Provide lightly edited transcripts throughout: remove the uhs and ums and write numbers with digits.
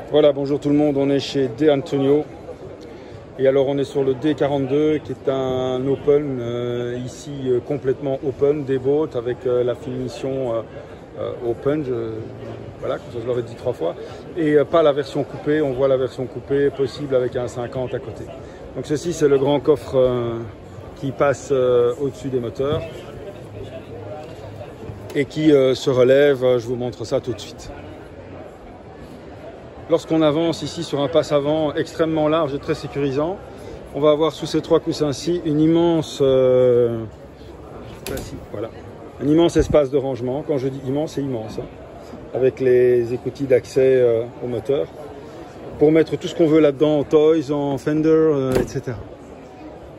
Voilà, bonjour tout le monde, on est chez De Antonio. Et alors on est sur le D42 qui est un open, ici complètement open, des boats avec la finition open, voilà, comme ça je l'aurais dit 3 fois. Et pas la version coupée, on voit la version coupée possible avec un 50 à côté. Donc ceci c'est le grand coffre qui passe au-dessus des moteurs et qui se relève, je vous montre ça tout de suite. Lorsqu'on avance ici sur un passe avant extrêmement large et très sécurisant, on va avoir sous ces 3 coussins-ci une immense, voilà, un immense espace de rangement. Quand je dis immense, c'est immense, hein, avec les écoutilles d'accès au moteur, pour mettre tout ce qu'on veut là-dedans, en toys, en fender, etc.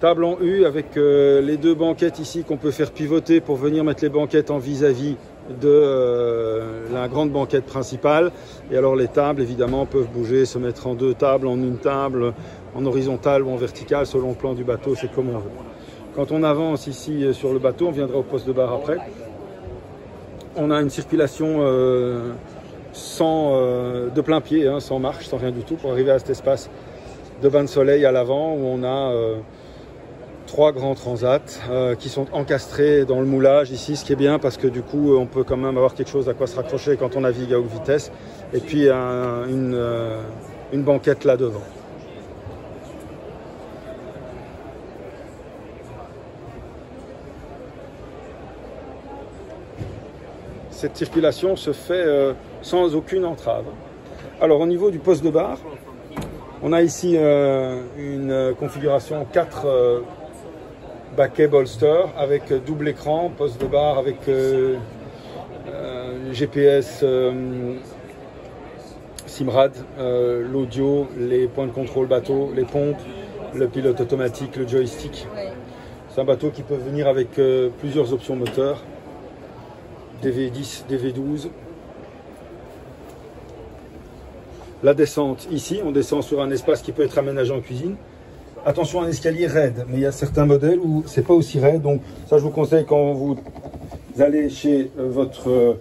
Table en U avec les 2 banquettes ici qu'on peut faire pivoter pour venir mettre les banquettes en vis-à-vis de la grande banquette principale. Et alors les tables évidemment peuvent bouger, se mettre en 2 tables, en une table, en horizontale ou en verticale selon le plan du bateau, c'est comme on veut. Quand on avance ici sur le bateau, on viendra au poste de bar après, on a une circulation de plein pied, hein, sans marche, sans rien du tout, pour arriver à cet espace de bain de soleil à l'avant où on a 3 grands transats qui sont encastrés dans le moulage ici, ce qui est bien parce que du coup on peut quand même avoir quelque chose à quoi se raccrocher quand on navigue à haute vitesse, et puis une banquette là devant. Cette circulation se fait sans aucune entrave. Alors au niveau du poste de bar, on a ici une configuration 4 baquet bolster avec double écran, poste de bar avec GPS, Simrad, l'audio, les points de contrôle bateau, les pompes, le pilote automatique, le joystick. C'est un bateau qui peut venir avec plusieurs options moteurs, DV10, DV12. La descente ici, on descend sur un espace qui peut être aménagé en cuisine. Attention à un escalier raide, mais il y a certains modèles où c'est pas aussi raide, donc ça je vous conseille quand vous allez chez votre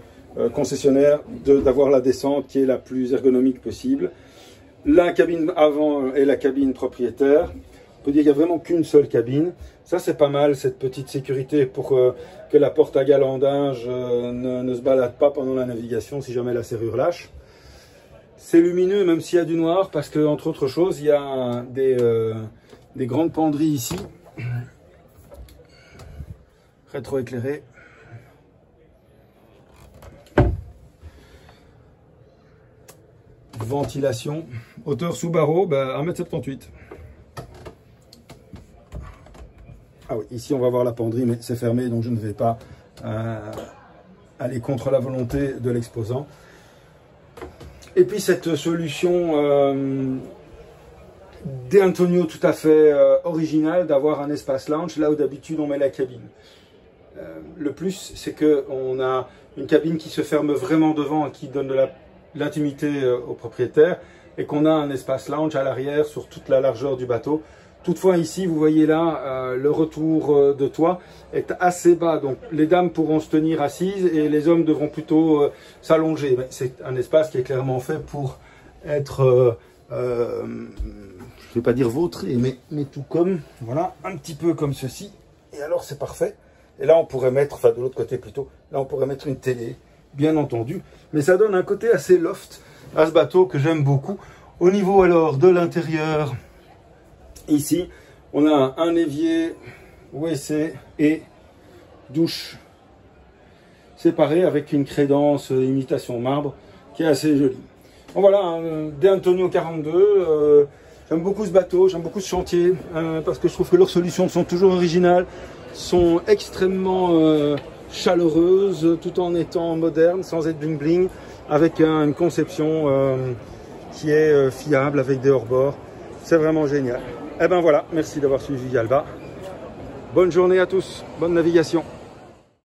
concessionnaire d'avoir la descente qui est la plus ergonomique possible. La cabine avant et la cabine propriétaire, on peut dire qu'il n'y a vraiment qu'une seule cabine. Ça c'est pas mal, cette petite sécurité pour que la porte à galandage ne se balade pas pendant la navigation si jamais la serrure lâche. C'est lumineux même s'il y a du noir parce que entre autres choses il y a des grandes penderies ici, rétroéclairées. Ventilation, hauteur sous barreau, 1,78 m. Ah oui, ici on va voir la penderie, mais c'est fermé, donc je ne vais pas aller contre la volonté de l'exposant. Et puis cette solution De Antonio tout à fait originale d'avoir un espace lounge là où d'habitude on met la cabine. Le plus, c'est qu'on a une cabine qui se ferme vraiment devant et qui donne de l'intimité au propriétaire, et qu'on a un espace lounge à l'arrière sur toute la largeur du bateau. Toutefois ici, vous voyez là, le retour de toit est assez bas, donc les dames pourront se tenir assises et les hommes devront plutôt s'allonger. C'est un espace qui est clairement fait pour être, je ne vais pas dire vautré, mais tout comme, voilà, un petit peu comme ceci. Et alors c'est parfait. Et là on pourrait mettre, enfin de l'autre côté plutôt, là on pourrait mettre une télé, bien entendu. Mais ça donne un côté assez loft à ce bateau que j'aime beaucoup. Au niveau alors de l'intérieur, ici, on a un évier, WC et douche séparés avec une crédence imitation marbre qui est assez jolie. Bon voilà, un De Antonio 42, j'aime beaucoup ce bateau, j'aime beaucoup ce chantier, parce que je trouve que leurs solutions sont toujours originales, sont extrêmement chaleureuses, tout en étant modernes, sans être bling bling, avec une conception qui est fiable, avec des hors-bords. C'est vraiment génial. Et ben voilà, merci d'avoir suivi Alba. Bonne journée à tous, bonne navigation.